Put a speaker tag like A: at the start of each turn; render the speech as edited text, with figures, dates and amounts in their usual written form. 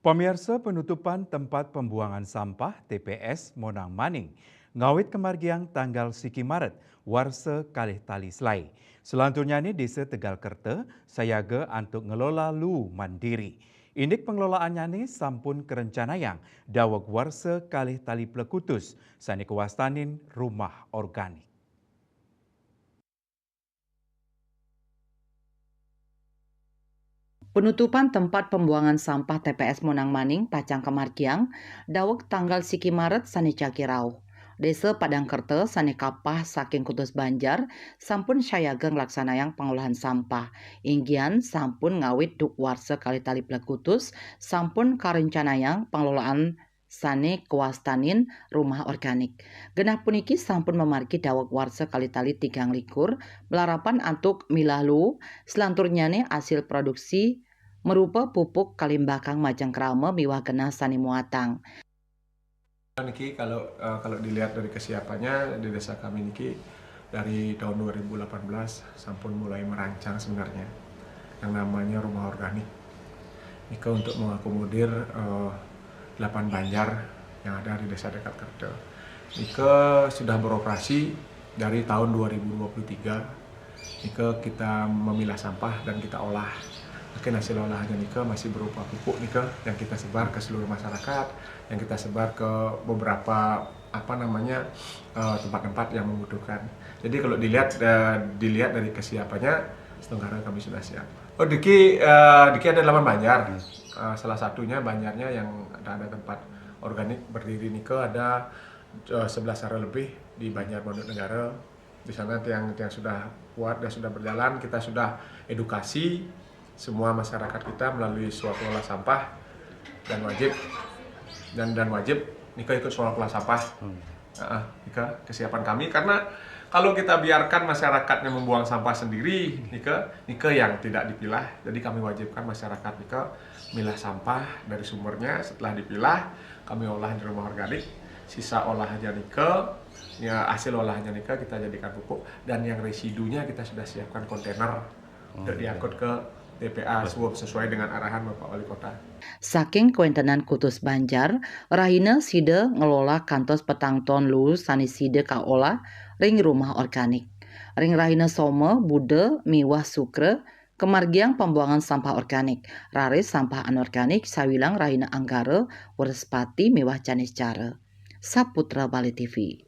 A: Pemirsa, penutupan tempat pembuangan sampah TPS Monang Maning ngawit kemargiang tanggal siki Maret warsa kalih tali selai. Selanjutnya ini desa Tegal Kerte sayaga untuk ngelola lu mandiri. Indik pengelolaannya ini sampun kerencanayang dawag warsa kalih tali plekutus sani kewastanin rumah organik.
B: Penutupan tempat pembuangan sampah TPS Monang Maning, Pacang Kemargiang, daweg tanggal siki Maret sani Cakirau. Desa Padangkerte sani kapah saking Kutus Banjar sampun syayaga nglaksanayang pengolahan sampah. Inggian sampun ngawit duk warsa kali tali Kutus sampun karencanayang pengelolaan sane kewastanin rumah organik. Genah puniki sampun memargi daweg warsa kali tali 3 likur melarapan antuk milahu selanturnyane hasil produksi merupa pupuk kalimbakang majang krama miwah genah sani muatang.
C: Niki kalau dilihat dari kesiapannya di desa kami niki dari tahun 2018 sampun mulai merancang sebenarnya yang namanya rumah organik. Niko untuk mengakomodir 8 banjar yang ada di desa dekat Kerte. Niko sudah beroperasi dari tahun 2023. Niko kita memilah sampah dan kita olah. Mungkin hasil olahannya Nika masih berupa pupuk Nika yang kita sebar ke seluruh masyarakat, yang kita sebar ke beberapa tempat-tempat yang membutuhkan. Jadi kalau dilihat dari kesiapannya, setengah kami sudah siap. Oh Diki ada 8 banjar. Salah satunya banjarnya yang ada tempat organik berdiri Nika ada 11 area lebih di Banjar Mondok Negara. Di sana yang sudah kuat dan sudah berjalan, kita sudah edukasi semua masyarakat kita melalui suatu olah sampah dan wajib Nika ikut suatu olah sampah. Nika kesiapan kami karena kalau kita biarkan masyarakatnya membuang sampah sendiri, Nika yang tidak dipilah. Jadi kami wajibkan masyarakat Nika milah sampah dari sumbernya. Setelah dipilah, kami olah di rumah organik. Sisa olahannya Nika, ya hasil olahannya Nika kita jadikan pupuk dan yang residunya kita sudah siapkan kontainer untuk diangkut ke TPA sesuai dengan arahan Bapak Wali Kota.
B: Saking kuentenan Kutus Banjar, Rahina side ngelola kantos petang ton lu sani side kaola ring rumah organik. Ring Rahina Somo, Bude, Miwah Sukre, kemargiang pembuangan sampah organik. Raris sampah anorganik, sawilang Rahina Anggara, Werespati, Miwah Canis Cara. Saputra Bali TV.